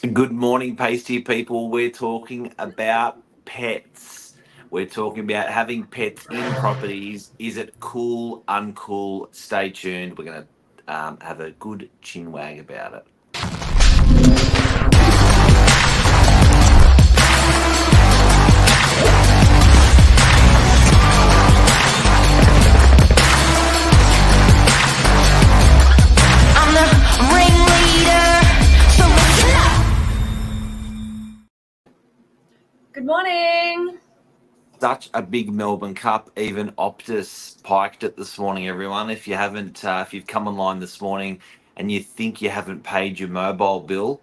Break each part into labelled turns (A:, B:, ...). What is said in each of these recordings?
A: Good morning, pasty people. We're talking about pets. We're talking about having pets in properties. Is it cool, uncool? Stay tuned. We're going to have a good chin wag about it.
B: I'm the ringleader, so listen up.
C: Good morning.
A: Such a big Melbourne Cup. Even Optus piked it this morning, everyone. If you haven't, if you've come online this morning and you think you haven't paid your mobile bill,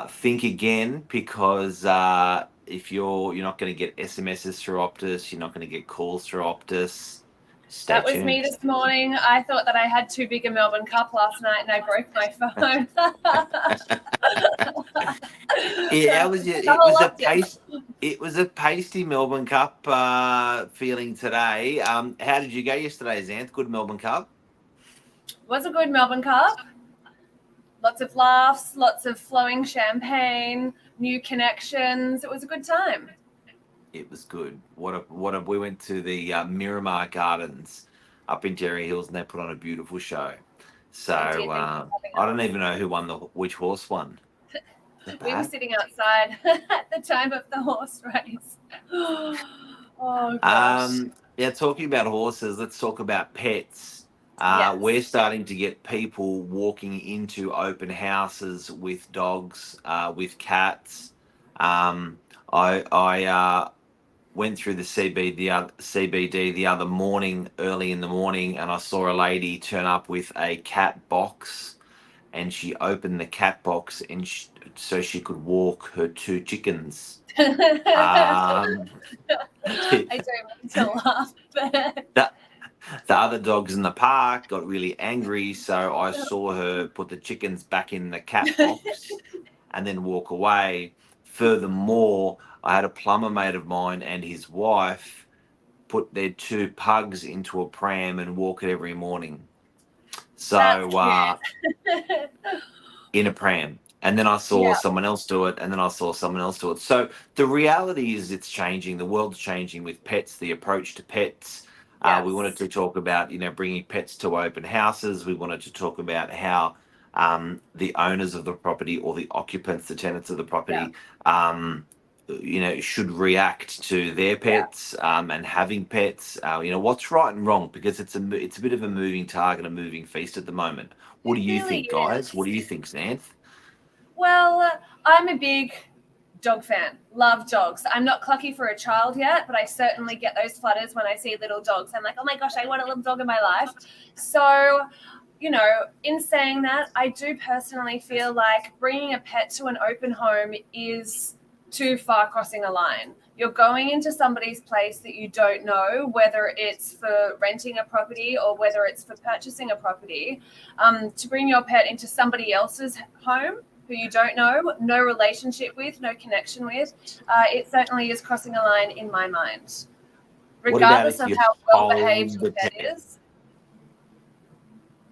A: think again, because if you're not going to get SMSs through Optus, you're not going to get calls through Optus. Stay
C: That was
A: tuned.
C: me this morning. I thought that I had too big a Melbourne Cup last night and I broke my phone.
A: Yeah, it was a pasty Melbourne Cup feeling today. How did you go yesterday, Zanth? Good Melbourne Cup?
C: It was a good Melbourne Cup. Lots of laughs, lots of flowing champagne, new connections. It was a good time.
A: It was good. We went to the Miramar Gardens up in Jerry Hills, and they put on a beautiful show. So I don't even know which horse won.
C: We were sitting outside at the time of the horse race. Oh gosh.
A: Yeah, talking about horses, let's talk about pets.
C: Yes.
A: We're starting to get people walking into open houses with dogs, with cats. I went through the CBD the other morning, early in the morning, and I saw a lady turn up with a cat box, and she opened the cat box so she could walk her two chickens.
C: I don't mean to laugh, but
A: The other dogs in the park got really angry, so I saw her put the chickens back in the cat box and then walk away. Furthermore, I had a plumber mate of mine and his wife put their two pugs into a pram and walk it every morning. So in a pram. And then I saw someone else do it, and then I saw someone else do it. So the reality is it's changing. The world's changing with pets, the approach to pets. We wanted to talk about, bringing pets to open houses. We wanted to talk about how the owners of the property, or the occupants, the tenants of the property, should react to their pets and having pets. What's right and wrong, because it's a bit of a moving target, a moving feast at the moment. What do you think, guys? What do you think, Zanth?
C: Well, I'm a big dog fan. Love dogs. I'm not clucky for a child yet, but I certainly get those flutters when I see little dogs. I'm like, oh my gosh, I want a little dog in my life. So, in saying that, I do personally feel like bringing a pet to an open home is too far crossing a line. You're going into somebody's place that you don't know, whether it's for renting a property or whether it's for purchasing a property. To bring your pet into somebody else's home who you don't know, no relationship with, no connection with, it certainly is crossing a line in my mind, regardless of how well behaved the pet is.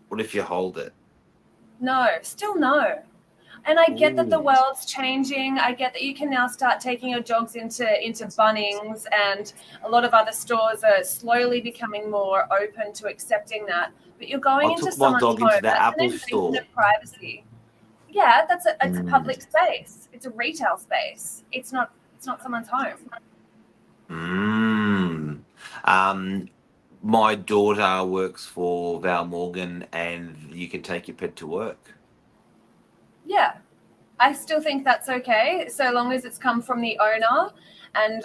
A: What if you hold it?
C: No, still no. And I get that the world's changing. I get that you can now start taking your dogs into Bunnings, and a lot of other stores are slowly becoming more open to accepting that. But you're going into someone's home.
A: Into the
C: that's
A: Apple
C: an invasion
A: store.
C: of privacy. Yeah, it's a public space. It's a retail space. It's not someone's home.
A: My daughter works for VALE Morgan, and you can take your pet to work.
C: Yeah, I still think that's okay, so long as it's come from the owner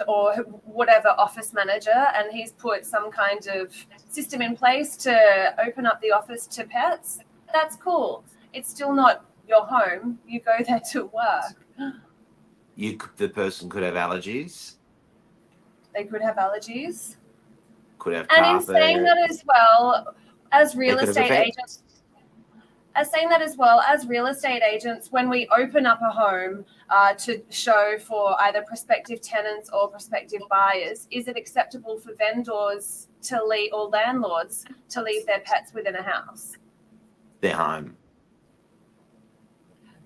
C: or whatever office manager, and he's put some kind of system in place to open up the office to pets. That's cool. It's still not your home. You go there to work.
A: The person could have allergies.
C: They could have allergies.
A: Could have
C: carpet. And in saying that as well, as real estate agents, when we open up a home to show for either prospective tenants or prospective buyers, is it acceptable for vendors to leave, or landlords to leave their pets within a house?
A: Their home.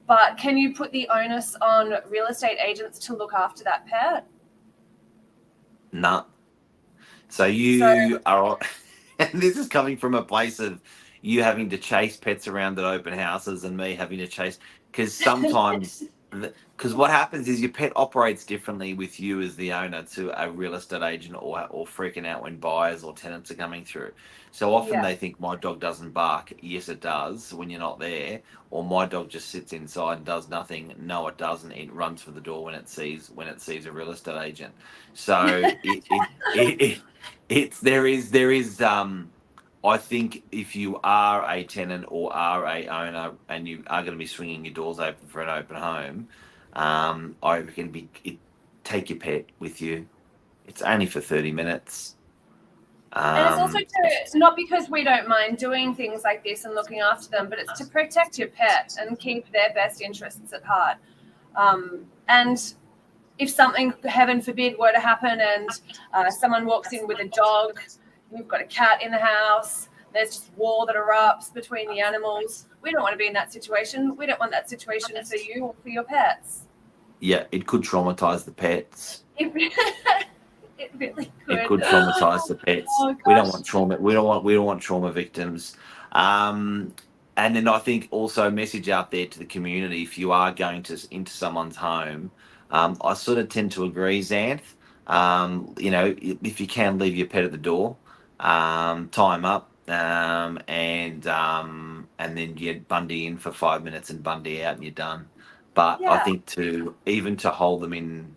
C: But can you put the onus on real estate agents to look after that pet?
A: Nah. So you are, and this is coming from a place of you having to chase pets around at open houses and me having to chase, because sometimes, because what happens is your pet operates differently with you as the owner to a real estate agent or freaking out when buyers or tenants are coming through. So often they think my dog doesn't bark. Yes, it does when you're not there. Or my dog just sits inside and does nothing. No, it doesn't. It runs for the door when it sees a real estate agent. So it's there is I think if you are a tenant or are a owner and you are going to be swinging your doors open for an open home, I reckon take your pet with you. It's only for 30 minutes.
C: And it's also not because we don't mind doing things like this and looking after them, but it's to protect your pet and keep their best interests at heart. And if something, heaven forbid, were to happen and someone walks in with a dog, you've got a cat in the house, there's just war that erupts between the animals. We don't want to be in that situation. We don't want that situation for you or for your pets.
A: Yeah, it could traumatize the pets.
C: It really could.
A: It could traumatize the pets.
C: Oh,
A: we don't want trauma. We don't want trauma victims. And then I think also a message out there to the community: if you are going into someone's home, I sort of tend to agree, Xanth. You know, if you can leave your pet at the door, tie him up, and then you Bundy in for 5 minutes and Bundy out and you're done. But I think to hold them in,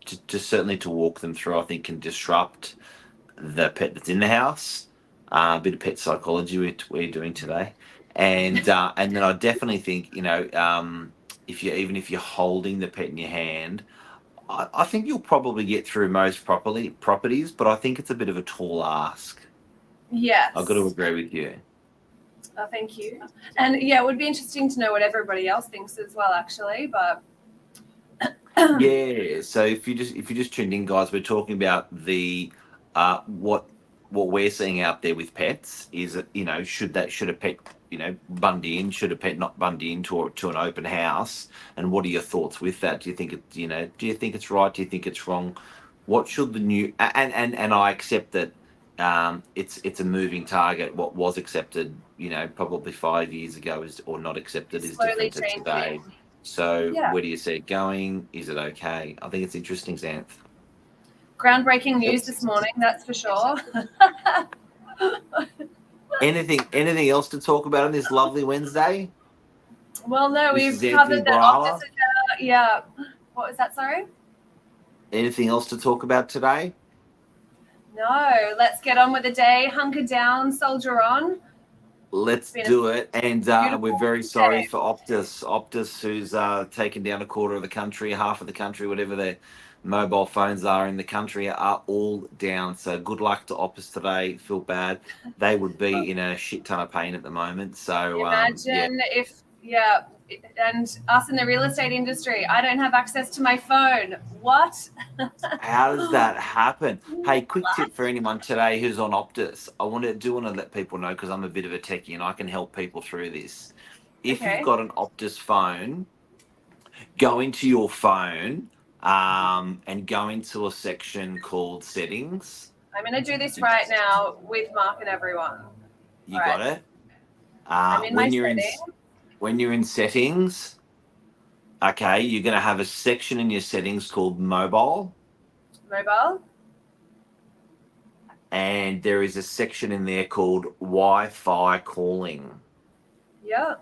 A: to certainly to walk them through, I think can disrupt the pet that's in the house. A bit of pet psychology we're doing today, and then I definitely think, you know, if you're holding the pet in your hand, I think you'll probably get through most properties, but I think it's a bit of a tall ask.
C: Yes.
A: I've got to agree with you.
C: Oh, thank you. And yeah, it would be interesting to know what everybody else thinks as well, actually. But
A: yeah, so if you just tuned in, guys, we're talking about the what we're seeing out there with pets is that, you know, should a pet, you know, Bundy in, should a pet not Bundy into an open house, and what are your thoughts with that? Do you think do you think it's right? Do you think it's wrong? What should the new and I accept that it's a moving target. What was accepted, you know, probably 5 years ago or not accepted is
C: slowly
A: different to
C: changing.
A: today. So
C: Yeah.
A: where do you see it going? Is it okay? I think it's interesting, Xanth.
C: Groundbreaking news this morning, that's for sure.
A: Anything else to talk about on this lovely Wednesday?
C: Well, no,
A: This
C: we've
A: is
C: covered
A: Anthony
C: the
A: Borula.
C: opposite. Yeah. What was that, sorry?
A: Anything else to talk about today?
C: No, let's get on with the day. Hunker down, soldier on.
A: Let's do it. And we're very sorry for Optus, who's taken down a quarter of the country, half of the country, whatever their mobile phones are in the country are all down. So good luck to Optus today. Feel bad. They would be in a shit ton of pain at the moment. So
C: imagine if, and us in the real estate industry, I don't have access to my phone. What?
A: How does that happen? Hey, quick tip for anyone today who's on Optus. I want to let people know, because I'm a bit of a techie and I can help people through this. If you've got an Optus phone, go into your phone and go into a section called settings.
C: I'm going to do this right now with Mark and everyone.
A: You got it?
C: I'm in
A: when you're in settings, okay, you're going to have a section in your settings called mobile.
C: Mobile.
A: And there is a section in there called Wi-Fi calling.
C: Yeah.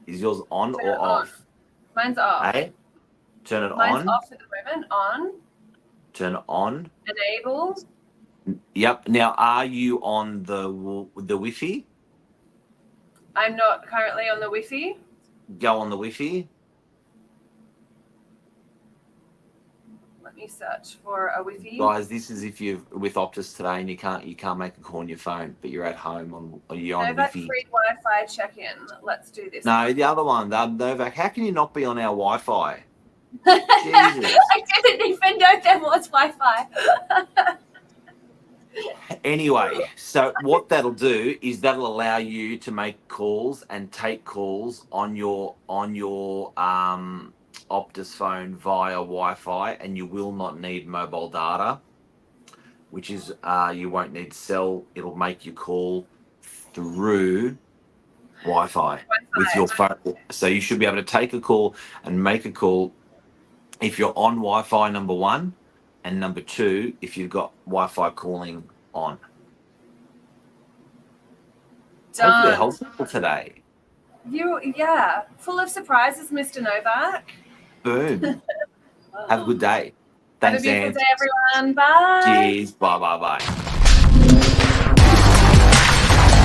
A: Is yours on or off?
C: Mine's off.
A: Hey? Turn it
C: Mine's
A: on.
C: off at the moment. On.
A: Turn it on.
C: Enable.
A: Yep. Now, are you on the Wi-Fi?
C: I'm not currently on the Wi-Fi.
A: Go on the Wi-Fi.
C: Let me search for a Wi-Fi.
A: Guys, this is if you're with Optus today and you can't make a call on your phone, but you're at home you're on
C: Novak
A: Wi-Fi.
C: free Wi-Fi check-in. Let's do this.
A: No, the other one, the Novak. How can you not be on our Wi-Fi? Jesus.
C: I didn't even know there was Wi-Fi.
A: Anyway, so what that'll do is that'll allow you to make calls and take calls on your Optus phone via Wi-Fi, and you will not need mobile data, which is you won't need cell. It'll make you call through Wi-Fi with your phone. So you should be able to take a call and make a call if you're on Wi-Fi, number one, and number two, if you've got Wi-Fi calling on. Hopefully
C: Done.
A: helpful today.
C: Yeah, full of surprises, Mr. Novak.
A: Boom. Have a good day.
C: Have a
A: Thanks,
C: beautiful
A: Anne.
C: day, everyone. Bye.
A: Cheers. Bye.